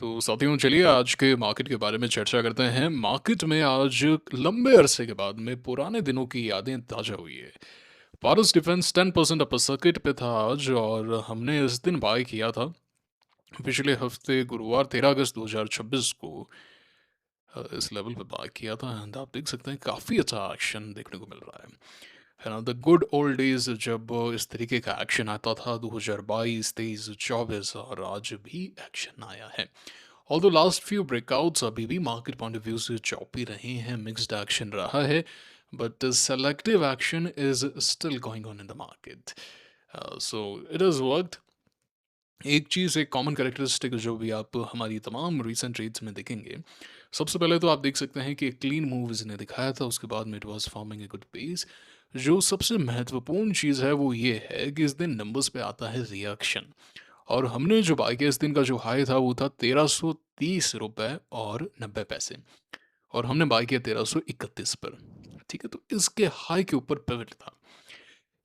तो साथियों चलिए आज के मार्केट के बारे में चर्चा करते हैं। मार्केट में आज लंबे अरसे के बाद में पुराने दिनों की यादें ताज़ा हुई है। पारस डिफेंस 10% अपर सर्किट पे था आज और हमने इस दिन बाय किया था पिछले हफ्ते गुरुवार 13 अगस्त 2026 को इस लेवल पे बाय किया था एंड आप देख सकते हैं काफ़ी अच्छा एक्शन देखने को मिल रहा है ना। द गुड ओल्ड डेज जब इस तरीके का एक्शन आता था 2022 23 24 और आज भी एक्शन आया है। ऑल्दो लास्ट फ्यू ब्रेकआउट्स अभी भी मार्केट पॉइंट ऑफ व्यू से चौपी रहे हैं, मिक्स्ड एक्शन रहा है, but selective action is still going on in the market. So it is worked. एक चीज़ एक कॉमन कैरेक्टरिस्टिक जो भी आप हमारी तमाम रीसेंट ट्रेड्स में देखेंगे, सबसे पहले तो आप देख सकते हैं कि एक क्लीन मूव इसने दिखाया था, उसके बाद में it was forming a good pace. जो सबसे महत्वपूर्ण चीज़ है वो ये है कि इस दिन नंबर्स पे आता है रिएक्शन। और हमने जो बाय किया इस दिन का जो हाई था वो था 1330 रुपये और 90 पैसे, और हमने बाय किया 1331 पर। ठीक है, तो इसके हाई के ऊपर पिवट था।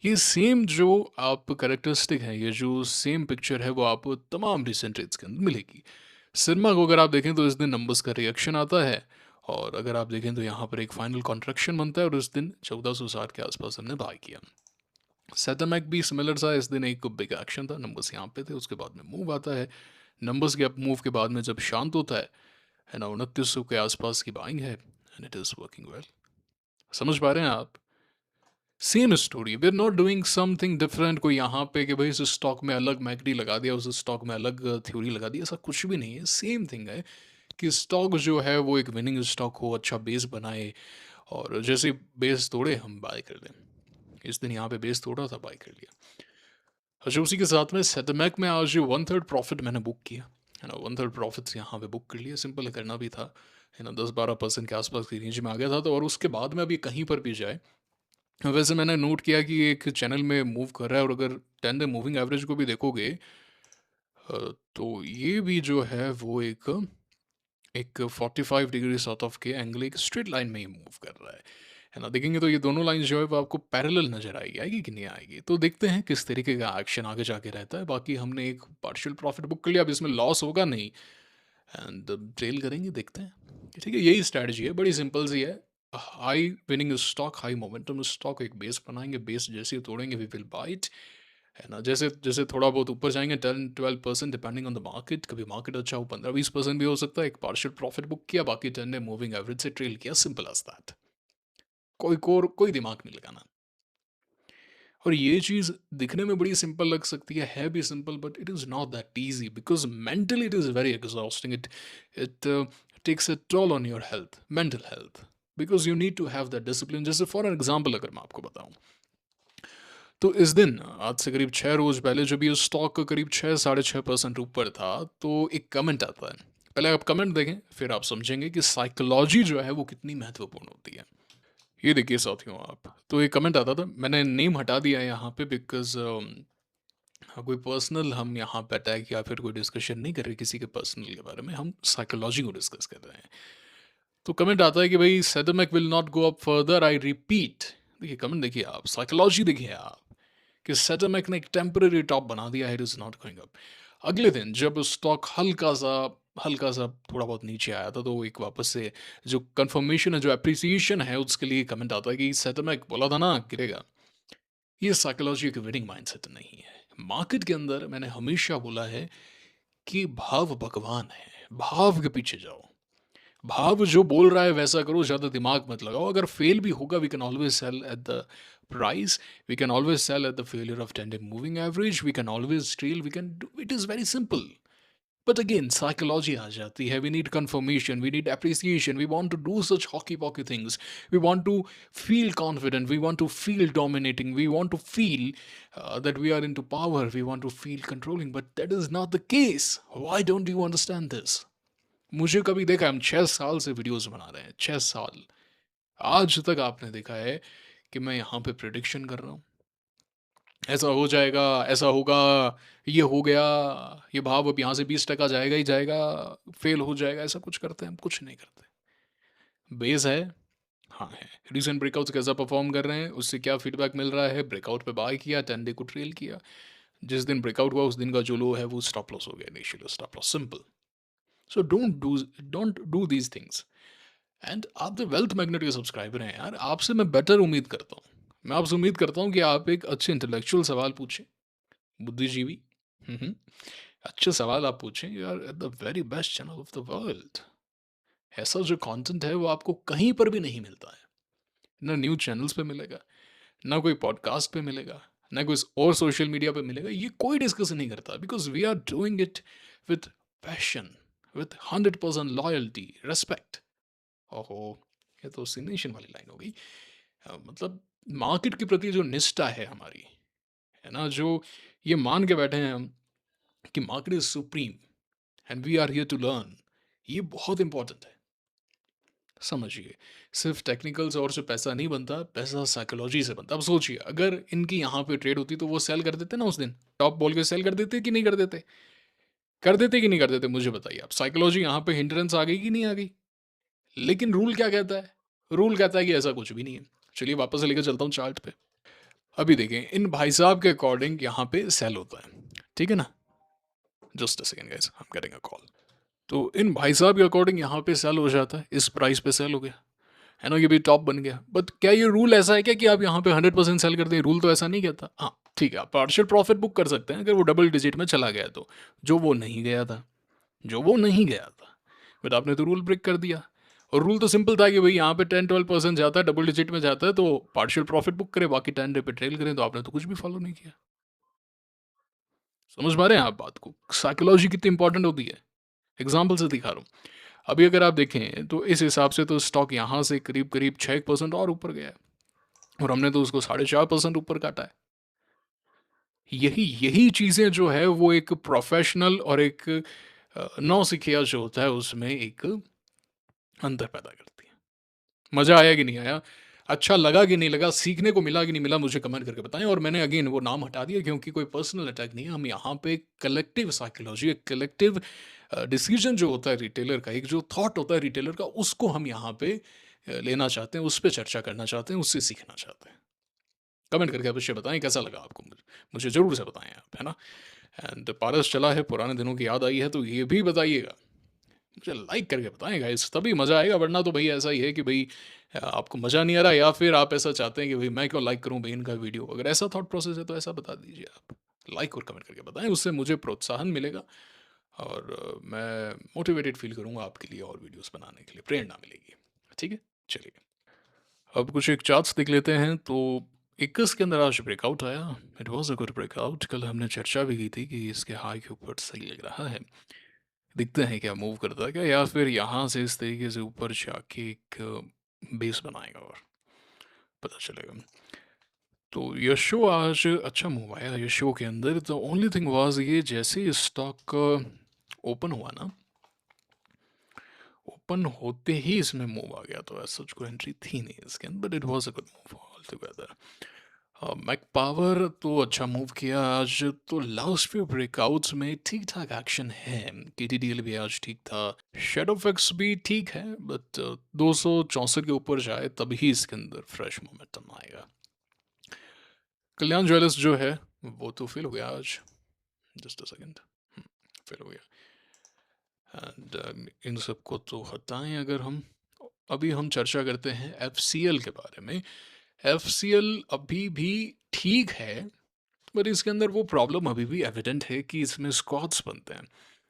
ये सेम जो आप करेक्टरिस्टिक है, ये जो सेम पिक्चर है वो आपको तमाम रिसेंट ट्रेड्स के अंदर मिलेगी। सिरमा को अगर आप देखें तो इस दिन नंबर्स का रिएक्शन आता है, और अगर आप देखें तो यहाँ पर एक फाइनल कॉन्ट्रैक्शन बनता है और इस दिन 1460 के आसपास हमने बाय किया। सेटमैक भी सिमिलर सा, इस दिन एक बिग एक्शन था, नंबर्स यहाँ पे थे, उसके बाद में मूव आता है। नंबर्स के अप मूव के बाद में जब शांत होता है ना, 2900 के आसपास की बाइंग है and it is working well. समझ पा रहे हैं आप? Same story, we are not doing something different. कोई यहाँ पे कि भाई इस स्टॉक में अलग मैकडी लगा दिया, उस स्टॉक में अलग थ्योरी लगा दी, ऐसा कुछ भी नहीं है। सेम थिंग है कि स्टॉक जो है वो एक विनिंग स्टॉक हो, अच्छा बेस बनाए, और जैसे बेस तोड़े हम बाय कर दें। इस दिन यहाँ पे बेस तोड़ा था, बाय कर लिया। अच्छा, उसी के साथ में सेटमैक में आज 1/3 प्रॉफिट मैंने बुक किया, है ना। 1/3 प्रॉफिट्स यहाँ पे बुक कर लिए, सिंपल करना भी था, है ना। 10-12% के आसपास की रेंज में आ गया था, तो और उसके बाद में अभी कहीं पर भी जाए, वैसे मैंने नोट किया कि एक चैनल में मूव कर रहा है, और अगर 10 डे मूविंग एवरेज को भी देखोगे तो ये भी जो है वो एक एक 45 डिग्री साउथ ऑफ के एंगल एक स्ट्रेट लाइन में ही मूव कर रहा है ना। देखेंगे तो ये दोनों लाइन जो है वो आपको पैरेलल नजर आएगी कि नहीं आएगी, तो देखते हैं किस तरीके का एक्शन आगे जाके रहता है। बाकी हमने एक पार्शियल प्रॉफिट बुक कर लिया, अब इसमें लॉस होगा नहीं, एंड ट्रेल करेंगे, देखते हैं। ठीक है, यही स्ट्रैटेजी है, बड़ी सिंपल सी है। High winning stock, high momentum stock, एक बेस बनाएंगे, बेस जैसे ही तोड़ेंगे वी विल बाइट, है ना। जैसे जैसे थोड़ा बहुत ऊपर जाएंगे 10-12% डिपेंडिंग ऑन द मार्केट, कभी मार्केट अच्छा हो 15-20% भी हो सकता है। एक पार्शियल प्रॉफिट बुक किया, बाकी 10 डे मूविंग एवरेज से ट्रेल किया, सिंपल एज दैट। कोई दिमाग नहीं लगाना। और ये चीज़ दिखने में बड़ी सिंपल लग सकती है भी simple, but it is not that easy because mentally it is very exhausting. It takes a toll on your health, mental health, because you need to have that discipline. जैसे फॉर एन एग्जाम्पल अगर मैं आपको बताऊं, तो इस दिन आज से करीब 6 रोज पहले जब ये स्टॉक करीब 6-6.5% ऊपर था, तो एक कमेंट आता है। पहले आप कमेंट देखें, फिर आप समझेंगे कि साइकोलॉजी जो है वो कितनी महत्वपूर्ण होती है। ये देखिए साथियों, आप तो एक कमेंट आता था, मैंने नेम हटा दिया है यहाँ पे बिकॉज कोई पर्सनल हम यहाँ पे अटैक या फिर कोई डिस्कशन नहीं कर रहे किसी के पर्सनल के बारे में, हम साइकोलॉजी को डिस्कस कर रहे हैं। तो कमेंट आता है कि भाई सेदमेक will not go up further, I repeat. देखिए कमेंट देखिए आप, साइकोलॉजी देखिए आप, कि सेटमेक ने एक टेम्पररी टॉप बना दिया है, it is not going up. अगले दिन जब स्टॉक हल्का सा थोड़ा बहुत नीचे आया था, तो एक वापस से जो कंफर्मेशन है, जो अप्रिसिएशन है, उसके लिए कमेंट आता है कि सेटमेक बोला था ना गिरेगा। ये साइकोलॉजी एक विनिंग माइंडसेट नहीं है। मार्केट के अंदर मैंने हमेशा बोला है कि भाव भगवान है, भाव के पीछे जाओ, भाव जो बोल रहा है वैसा करो, ज़्यादा दिमाग मत लगाओ। अगर फेल भी होगा, we can always sell at the price, we can always sell at the failure of 10 day moving average, we can always steal, we can do, it is very simple. But again psychology आ जाती है, we need confirmation, we need appreciation, we want to do such hokey pokey things, we want to feel confident, we want to feel dominating, we want to feel that we are into power, we want to feel controlling, but that is not the case. Why don't you understand this? मुझे कभी देखा, हम 6 साल से videos बना रहे हैं, 6 साल, आज तक आपने देखा है कि मैं यहाँ पे प्रिडिक्शन कर रहा हूँ, ऐसा हो जाएगा, ऐसा होगा, ये हो गया, ये भाव अब यहाँ से 20% जाएगा ही जाएगा, फेल हो जाएगा, ऐसा कुछ करते हैं हम? कुछ नहीं करते। बेस है, हाँ है। रिसेंट ब्रेकआउट्स कैसा परफॉर्म कर रहे हैं, उससे क्या फीडबैक मिल रहा है, ब्रेकआउट पे बाय किया, 10 डे को ट्रेल किया, जिस दिन ब्रेकआउट हुआ उस दिन का जो लो है वो स्टॉप लॉस हो गया, initial stop loss, simple. So don't do these things. And आप द वेल्थ मैग्नेट के सब्सक्राइबर हैं यार, आपसे मैं बेटर उम्मीद करता हूँ। मैं आपसे उम्मीद करता हूँ कि आप एक अच्छे इंटेलेक्चुअल सवाल पूछें, बुद्धिजीवी। हम्म, अच्छे सवाल आप पूछें। You are at the very best channel of the world. ऐसा जो कंटेंट है वो आपको कहीं पर भी नहीं मिलता है। ना न्यूज़ चैनल्स पे मिलेगा, ना कोई पॉडकास्ट पे मिलेगा, ना कोई और सोशल मीडिया पे मिलेगा। ये कोई डिस्कस नहीं करता, because we are doing it with passion, with 100% loyalty, respect. ओहो, ये तो सिग्नेशन वाली लाइन हो गई। मतलब मार्केट के प्रति जो निष्ठा है हमारी, है ना, जो ये मान के बैठे हैं हम कि market is supreme and we are here to learn, ये बहुत इंपॉर्टेंट है। समझिए, सिर्फ टेक्निकल से और से पैसा नहीं बनता, पैसा साइकोलॉजी से बनता। अब सोचिए, अगर इनकी यहाँ पे ट्रेड होती तो वो सेल कर देते ना उस दिन, टॉप बोल के सेल कर देते कि नहीं कर देते? कर देते कि नहीं कर देते? मुझे बताइए आप। साइकोलॉजी यहाँ पे हिंड्रेंस आ गई कि नहीं आ गई? लेकिन रूल क्या कहता है? रूल कहता है कि ऐसा कुछ भी नहीं है। चलिए वापस से लेकर चलता हूँ चार्ट पे। अभी देखें, इन भाई साहब के अकॉर्डिंग यहाँ पे सेल होता है, ठीक है ना? Just a second guys, I am getting a call. तो इन भाई साहब के अकॉर्डिंग यहाँ पे सेल हो जाता है, इस प्राइस पे सेल हो गया, है ना, ये भी टॉप बन गया। बट क्या ये रूल ऐसा है क्या कि आप यहाँ पे 100% सेल कर दें? रूल तो ऐसा नहीं कहता। हाँ ठीक है, आप पार्शियल प्रॉफिट बुक कर सकते हैं अगर वो डबल डिजिट में चला गया तो, जो वो नहीं गया था, जो वो नहीं गया था। बट आपने तो रूल ब्रेक कर दिया। और रूल तो सिंपल था कि भाई यहाँ पे 10-12% जाता है, डबल डिजिट में जाता है तो पार्शियल प्रॉफिट बुक करें, बाकी 10 डे पे ट्रेल करें। तो आपने तो कुछ भी फॉलो नहीं किया। समझ पा रहे हैं आप बात को? साइकोलॉजी कितनी इंपॉर्टेंट होती है, एग्जाम्पल से दिखा रहा हूँ। अभी अगर आप देखें तो इस हिसाब से तो स्टॉक यहाँ से करीब करीब 6% और ऊपर गया है, और हमने तो उसको 4.5% ऊपर काटा है। यही यही चीज़ें जो है वो एक प्रोफेशनल और एक नौसिखिया जो होता है उसमें एक अंतर पैदा करती है। मज़ा आया कि नहीं आया? अच्छा लगा कि नहीं लगा? सीखने को मिला कि नहीं मिला? मुझे कमेंट करके बताएं। और मैंने अगेन वो नाम हटा दिया क्योंकि कोई पर्सनल अटैक नहीं है। हम यहाँ पे कलेक्टिव साइकोलॉजी, एक कलेक्टिव डिसीजन जो होता है रिटेलर का, एक जो थॉट होता है रिटेलर का, उसको हम यहाँ पे लेना चाहते हैं, उस पर चर्चा करना चाहते हैं, उससे सीखना चाहते हैं। कमेंट करके अवश्य बताएं कैसा लगा आपको, मुझे ज़रूर से बताएं आप, है ना। एंड पारस चला है, पुराने दिनों की याद आई है, तो ये भी बताइएगा। मुझे लाइक करके बताएं गाइस, तभी मज़ा आएगा। वरना तो भाई ऐसा ही है कि भाई आपको मज़ा नहीं आ रहा, या फिर आप ऐसा चाहते हैं कि भाई मैं क्यों लाइक करूं भाई इनका वीडियो। अगर ऐसा थॉट प्रोसेस है तो ऐसा बता दीजिए आप। लाइक और कमेंट करके बताएं, उससे मुझे प्रोत्साहन मिलेगा और मैं मोटिवेटेड फील करूंगा आपके लिए और वीडियोस बनाने के लिए प्रेरणा मिलेगी। ठीक है, चलिए अब कुछ एक चार्ट्स देख लेते हैं। तो 21 के अंदर आज ब्रेकआउट आया। It was a good breakout. कल हमने चर्चा भी की थी कि इसके हाई के ऊपर सही लग रहा है। दिखते हैं क्या मूव करता है क्या, या फिर यहाँ से इस तरीके से ऊपर जाके एक बेस बनाएगा और पता चलेगा। तो यशो आज अच्छा मूव आया यशो के अंदर। द ओनली थिंग वाज, ये जैसे स्टॉक ओपन हुआ ना, ओपन होते ही इसमें मूव आ गया। तो ऐसा कोई एंट्री थी नहीं इसके अंदर, but it was a good move all together. Mac power तो अच्छा मूव किया आज। तो लास्ट फ्यू ब्रेकआउट्स में ठीक ठाक एक्शन है। केटीडीएल भी आज ठीक था, शेडोफेक्स भी ठीक है, बट 264 के ऊपर जाए तभी इसके अंदर फ्रेश मोमेंटम आएगा। कल्याण ज्वेलर्स जो है वो तो फेल हो गया आज। जस्ट अ सेकंड, फेल हो गया। एंड इन सबको तो हटाएं। अगर हम अभी हम चर्चा करते हैं एफसीएल के बारे में। एफसीएल अभी भी ठीक है, पर इसके अंदर वो प्रॉब्लम अभी भी एविडेंट है कि इसमें स्क्वाड्स बनते हैं,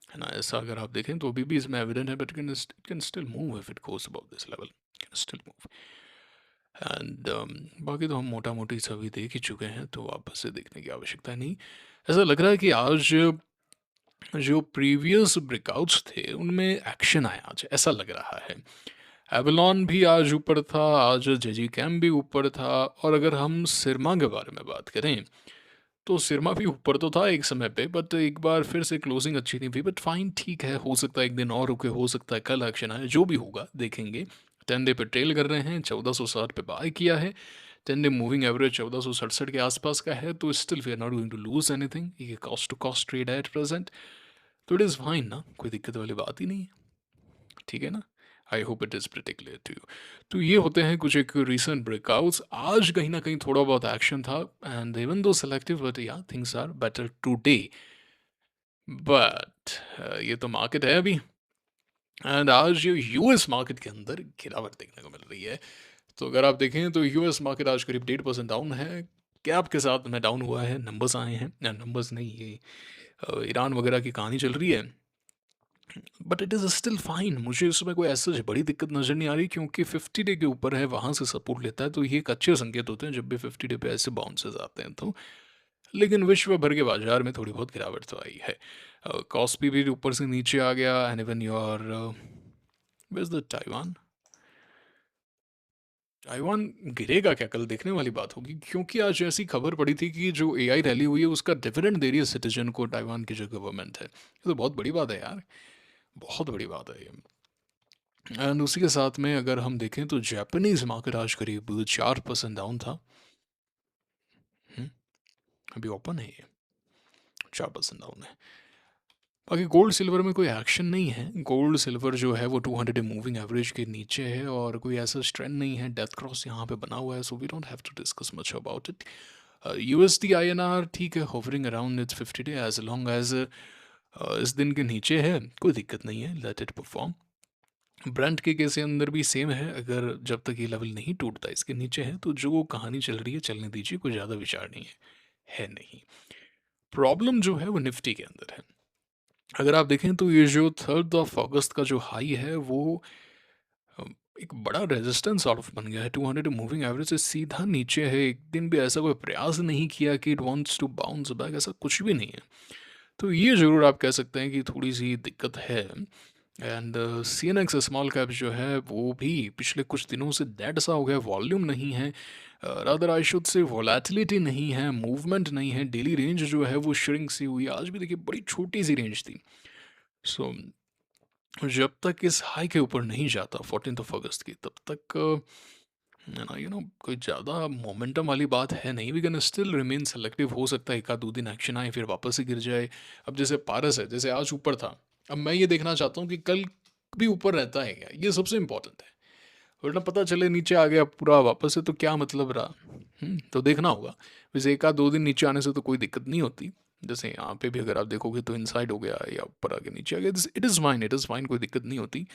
है ना। ऐसा अगर आप देखें तो अभी भी इसमें एविडेंट है, but it can still move if it goes about this level, can still move. And बाकी तो हम मोटा मोटी सभी देख ही चुके हैं, तो वापस से देखने की आवश्यकता नहीं। ऐसा लग रहा है कि आज जो प्रीवियस ब्रेकआउट्स थे उनमें एक्शन आया आज, ऐसा लग रहा है। एवलॉन भी आज ऊपर था, आज जेजी कैम भी ऊपर था। और अगर हम सिरमा के बारे में बात करें तो सिरमा भी ऊपर तो था एक समय पे, बट एक बार फिर से क्लोजिंग अच्छी नहीं थी। बट फाइन, ठीक है, हो सकता है एक दिन और रुके, हो सकता है कल एक्शन आए, जो भी होगा देखेंगे। 10 डे पे ट्रेल कर रहे हैं, 1460 पे बाय किया है। 10 डे मूविंग एवरेज 1467 के आसपास का है, तो still we are not going to lose anything. ये कॉस्ट टू कॉस्ट ट्रेड है एट प्रेजेंट, तो इट इज़ फाइन ना, कोई दिक्कत वाली बात ही नहीं है। ठीक है ना। I hope it is pretty clear to you. तो ये होते हैं कुछ एक रीसेंट ब्रेकआउट्स। आज कहीं ना कहीं थोड़ा बहुत एक्शन था, and even though selective, but yeah things are better today. But ये तो मार्केट है अभी, एंड आज यूएस मार्केट के अंदर गिरावट देखने को मिल रही है। तो अगर आप देखें तो यूएस मार्केट आज करीब 1.5% डाउन है। गैप के साथ में डाउन हुआ है, नंबर्स आए हैं, नंबर्स नहीं, ये ईरान वगैरह की कहानी चल रही है। But it is still fine, मुझे इसमें कोई ऐसा बड़ी दिक्कत नज़र नहीं आ रही, क्योंकि 50 डे के ऊपर है, वहाँ से सपोर्ट लेता है, तो ये एक अच्छे संकेत होते हैं जब भी 50 डे पे ऐसे बाउंसेस आते हैं तो। लेकिन विश्व भर के बाजार में थोड़ी बहुत गिरावट तो आई है। कॉस्पी भी ऊपर से नीचे आ गया, and even your wears the Taiwan. Taiwan गिरेगा क्या, कल देखने वाली बात होगी, क्योंकि आज ऐसी खबर पड़ी थी कि जो एआई रैली हुई है उसका डिविडेंड दे रही है सिटीजन को ताइवान की जो गवर्नमेंट है। ये तो बहुत बड़ी बात है यार, बहुत बड़ी बात है ये। एंड उसी के साथ में अगर हम देखें तो जापानीज मार्केट आज करीब 4% डाउन था। हम्म, अभी ओपन है ये, 4% डाउन है। बाकी गोल्ड सिल्वर में कोई एक्शन नहीं है। गोल्ड सिल्वर जो है वो 200 मूविंग एवरेज के नीचे है, और कोई ऐसा स्ट्रेंड नहीं है, डेथ क्रॉस यहाँ पे बना हुआ है, so we don't have to discuss much about it. USD INR ठीक है, hovering around its 50 day, as long as इस दिन के नीचे है कोई दिक्कत नहीं है, लेट इट परफॉर्म। ब्रांड के केस के अंदर भी सेम है, अगर जब तक ये लेवल नहीं टूटता इसके नीचे है तो जो कहानी चल रही है चलने दीजिए, कोई ज़्यादा विचार नहीं है नहीं। प्रॉब्लम जो है वो निफ्टी के अंदर है। अगर आप देखें तो ये जो 3 अगस्त का जो हाई है वो अम, एक बड़ा रेजिस्टेंस सॉर्ट ऑफ बन गया है। 200 मूविंग एवरेज से सीधा नीचे है, एक दिन भी ऐसा कोई प्रयास नहीं किया कि it wants to bounce back, ऐसा कुछ भी नहीं है। तो ये ज़रूर आप कह सकते हैं कि थोड़ी सी दिक्कत है। And C N X small cap जो है वो भी पिछले कुछ दिनों से डेड सा हो गया, वॉल्यूम नहीं है, rather I should say volatility नहीं है, मूवमेंट नहीं है, डेली रेंज जो है वो श्रिंक सी हुई है, आज भी देखिए बड़ी छोटी सी रेंज थी। सो जब तक इस हाई के ऊपर नहीं जाता 14 अगस्त की, तब तक ना कोई ज़्यादा मोमेंटम वाली बात है नहीं। We can still remain selective, हो सकता है एक आध 2 दिन एक्शन आए फिर वापस ही गिर जाए। अब जैसे पारस है, जैसे आज ऊपर था, अब मैं ये देखना चाहता हूँ कि कल भी ऊपर रहता है क्या, ये सबसे इंपॉर्टेंट है। वरना पता चले नीचे आ गया पूरा वापस से, तो क्या मतलब रहा। तो देखना होगा। वैसे एक आध 2 दिन नीचे आने से तो कोई दिक्कत नहीं होती, जैसे यहाँ पे भी अगर आप देखोगे तो इनसाइड हो गया या ऊपर आगे नीचे आ गया, it is fine, it is fine, कोई दिक्कत नहीं होती।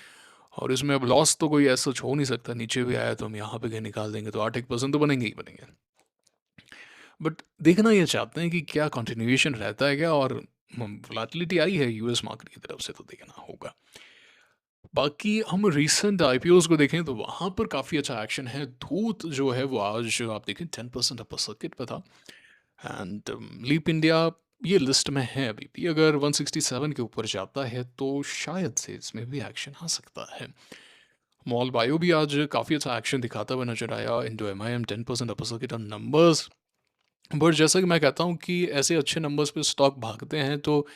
और इसमें अब लॉस तो कोई ऐसा हो नहीं सकता, नीचे भी आया तो हम यहाँ पे कहीं निकाल देंगे तो 8-1% तो बनेंगे ही बनेंगे। बट देखना ये चाहते हैं कि क्या कंटिन्यूएशन रहता है क्या, और वोलेटिलिटी आई है यूएस मार्केट की तरफ से, तो देखना होगा। बाकी हम रीसेंट आईपीओज को देखें तो वहाँ पर काफ़ी अच्छा एक्शन है। धूत जो है वो आज आप देखें 10% अपर सर्किट पे था। एंड लीप इंडिया ये लिस्ट में है अभी भी, अगर 167 के ऊपर जाता है तो शायद से इसमें भी एक्शन आ सकता है। मॉल बायो भी आज काफ़ी अच्छा एक्शन दिखाता हुआ नजर आया। Indo M I M 10% upper circuit on numbers. But जैसा कि मैं कहता हूँ कि ऐसे अच्छे नंबर्स पे स्टॉक भागते हैं तो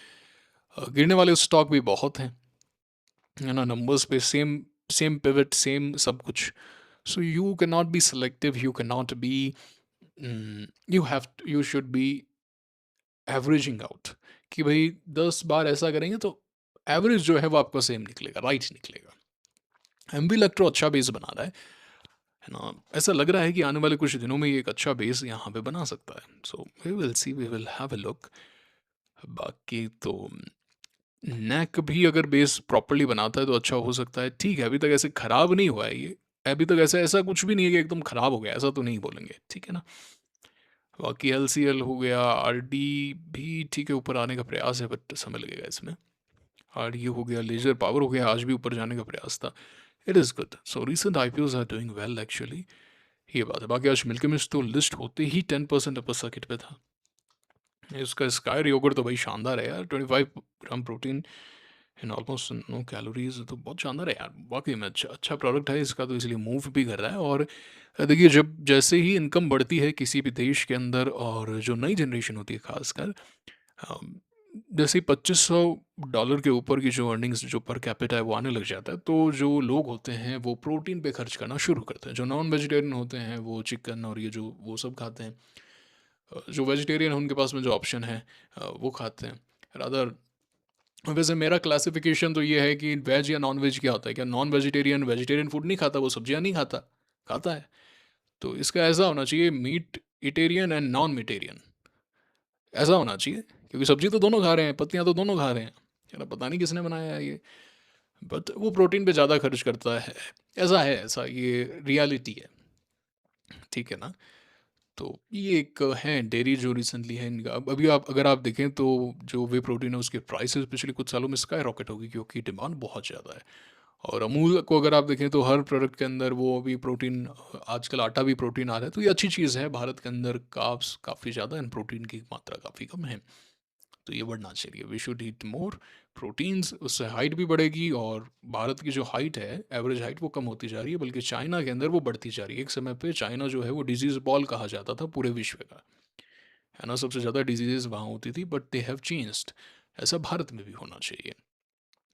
गिरने वाले स्टॉक भी बहुत हैं, है ना, नंबर्स पे सेम सेम पिवट सेम सब कुछ। So you can not be selective, you can not be, you should be averaging out, कि भाई 10 बार ऐसा करेंगे तो एवरेज जो है वो आपका सेम निकलेगा, राइट निकलेगा। एम बी इलेक्ट्रो अच्छा बेस बना रहा है ना, ऐसा लग रहा है कि आने वाले कुछ दिनों में ये एक अच्छा बेस यहाँ पे बना सकता है। So we will see, we will have a look. बाकी तो नेक भी अगर बेस प्रॉपरली बनाता है तो अच्छा हो सकता है, ठीक है, अभी तक ऐसे खराब नहीं हुआ है ये, अभी तक ऐसा ऐसा कुछ भी नहीं है कि एकदम खराब हो गया, ऐसा तो नहीं बोलेंगे, ठीक है ना। बाकी एल सी एल हो गया, आर डी भी ठीक है, ऊपर आने का प्रयास है बट समय लगेगा इसमें। आर डी हो गया, लेजर पावर हो गया, आज भी ऊपर जाने का प्रयास था। It is good, so recent I P Os are doing well actually, ये बात है। बाकी आज मिल्की मिस्ट तो लिस्ट होते ही 10% अपर सर्किट पे था। इसका स्कायर योगर्ट तो भाई शानदार है यार, 25 gram protein in almost no calories, तो बहुत शानदार है यार, वाकई में अच्छा अच्छा प्रोडक्ट है इसका, तो इसलिए मूव भी कर रहा है। और देखिए जब जैसे ही इनकम बढ़ती है किसी भी देश के अंदर, और जो नई जनरेशन होती है खासकर, अम, जैसे ही $2500 के ऊपर की जो अर्निंग्स जो पर कैपिटा है वो आने लग जाता है, तो जो लोग होते हैं वो प्रोटीन पे खर्च करना शुरू करते हैं। जो नॉन वेजिटेरियन होते हैं वो चिकन और ये जो वो सब खाते हैं, जो वेजिटेरियन है उनके पास में जो ऑप्शन है वो खाते हैं रादर। वैसे मेरा क्लासिफिकेशन तो ये है कि वेज या नॉन वेज क्या होता है, क्या नॉन वेजिटेरियन वेजिटेरियन फूड नहीं खाता, वो सब्जियां नहीं खाता, खाता है। तो इसका ऐसा होना चाहिए, मीट इटेरियन एंड नॉन मीटेरियन, ऐसा होना चाहिए, क्योंकि सब्जी तो दोनों खा रहे हैं, पत्तियां तो दोनों खा रहे हैं, यार पता नहीं किसने बनाया है ये। बट वो प्रोटीन पे ज़्यादा खर्च करता है, ऐसा ये रियलिटी है, ठीक है ना? तो ये एक है डेयरी जो रिसेंटली है इनका। अब अभी आप अगर आप देखें तो जो वे प्रोटीन है उसके प्राइसेस पिछले कुछ सालों में स्काई रॉकेट हो गई क्योंकि डिमांड बहुत ज़्यादा है। और अमूल को अगर आप देखें तो हर प्रोडक्ट के अंदर वो अभी प्रोटीन, आजकल आटा भी प्रोटीन आ रहा है, तो ये अच्छी चीज़ है। भारत के अंदर कार्ब्स काफ़ी ज़्यादा एंड प्रोटीन की मात्रा काफ़ी कम है, तो ये बढ़ना चाहिए। We should eat more proteins, उससे हाइट भी बढ़ेगी। और भारत की जो हाइट है, एवरेज हाइट, वो कम होती जा रही है, बल्कि चाइना के अंदर वो बढ़ती जा रही है। एक समय पे चाइना जो है वो डिजीज़ बॉल कहा जाता था पूरे विश्व का, है ना? सबसे ज़्यादा डिजीज़ेज़ वहाँ होती थी, बट दे हैव चेंज्ड। ऐसा भारत में भी होना चाहिए।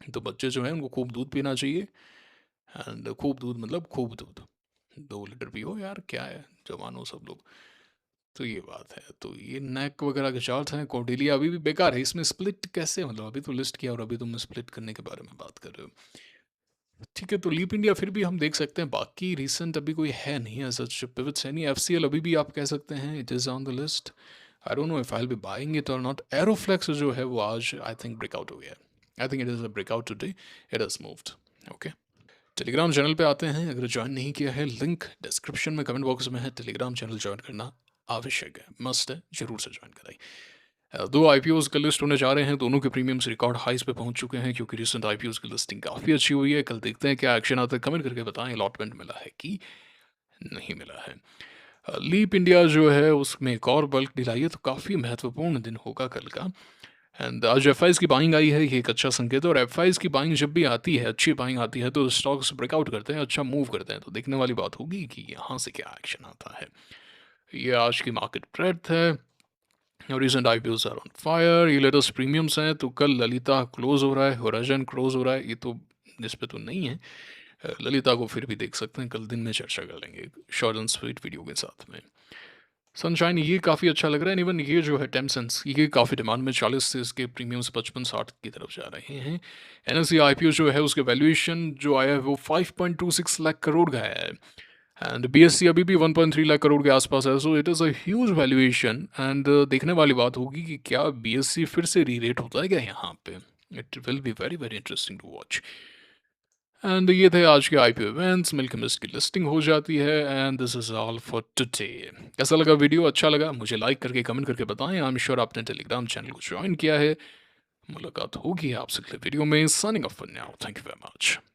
तो बच्चे जो हैं उनको खूब दूध पीना चाहिए, एंड खूब दूध मतलब खूब दूध, 2 लीटर पियो यार, क्या है, जवान हो सब लोग। तो ये बात है। तो ये नेक वगैरह के चार्ट्स हैं। कॉर्डेलिया अभी भी बेकार है। इसमें स्प्लिट कैसे, मतलब अभी तो लिस्ट किया और अभी तुम स्प्लिट करने के बारे में बात कर रहे हो। ठीक है, तो लीप इंडिया फिर भी हम देख सकते हैं। बाकी रिसेंट अभी कोई है नहीं, ऐसा पिवट्स है नहीं। एफसीएल अभी भी आप कह सकते हैं it is on the list. I don't know if I will be buying it और नॉट। एरोफ्लेक्स जो है वो आज आई थिंक ब्रेकआउट हो गया है। I think it is a breakout today, it has moved. Okay, Telegram channel पे आते हैं। अगर ज्वाइन नहीं किया है, लिंक डिस्क्रिप्शन में कमेंट बॉक्स में है। टेलीग्राम चैनल ज्वाइन करना आवश्यक है, मस्ट है, जरूर से ज्वाइन कराइए। दो आईपीओज का लिस्ट होने जा रहे हैं। दोनों के प्रीमियम्स रिकॉर्ड हाइस पे पहुंच चुके हैं क्योंकि रिसेंट आईपीओज की लिस्टिंग काफ़ी अच्छी हुई है। कल देखते हैं क्या एक्शन आता है। कमेंट करके बताएं अलॉटमेंट मिला है कि नहीं मिला है। लीप इंडिया जो है उसमें एक और बल्क ढिलाई है, तो काफ़ी महत्वपूर्ण दिन होगा कल का। एंड आज एफ की बाइंग आई है, ये एक अच्छा संकेत है। और एफ की बाइंग जब भी आती है, अच्छी बाइंग आती है, तो स्टॉक्स ब्रेकआउट करते हैं, अच्छा मूव करते हैं। तो देखने वाली बात होगी कि यहाँ से क्या एक्शन आता है। ये आज की मार्केट ब्रेड्थ है। और recent IPOs are on fire. ये लेटेस्ट प्रीमियम्स हैं, तो कल ललिता क्लोज हो रहा है, होराइजन क्लोज हो रहा है। ये तो इस पे तो नहीं है। ललिता को फिर भी देख सकते हैं, कल दिन में चर्चा कर लेंगे शॉर्ट एंड स्वीट वीडियो के साथ में। सनशाइन ये काफ़ी अच्छा लग रहा है। इवन ये जो है टेमसेंस, ये काफ़ी डिमांड में, 40 से इसके प्रीमियम्स 55-60 की तरफ जा रहे हैं। एनएससी आईपीओ जो है उसके वैल्यूएशन जो आया है वो 5.26 लाख करोड़ का है। एंड बीएससी अभी भी 1.3 लाख करोड़ के आसपास है। So it is a huge valuation. And देखने वाली बात होगी कि क्या बीएससी फिर से री रेट होता है क्या यहाँ पे। It will be very very interesting to watch. And ये थे आज के आईपीओ इवेंट्स। मिल्क मिस्ट की लिस्टिंग हो जाती है। And this is all for today. कैसा लगा वीडियो, अच्छा लगा मुझे लाइक करके कमेंट करके बताएं। आई एम श्योर आपने टेलीग्राम चैनल को ज्वाइन किया है। मुलाकात होगी आपसे अगले वीडियो में। Signing off for now, thank you very much.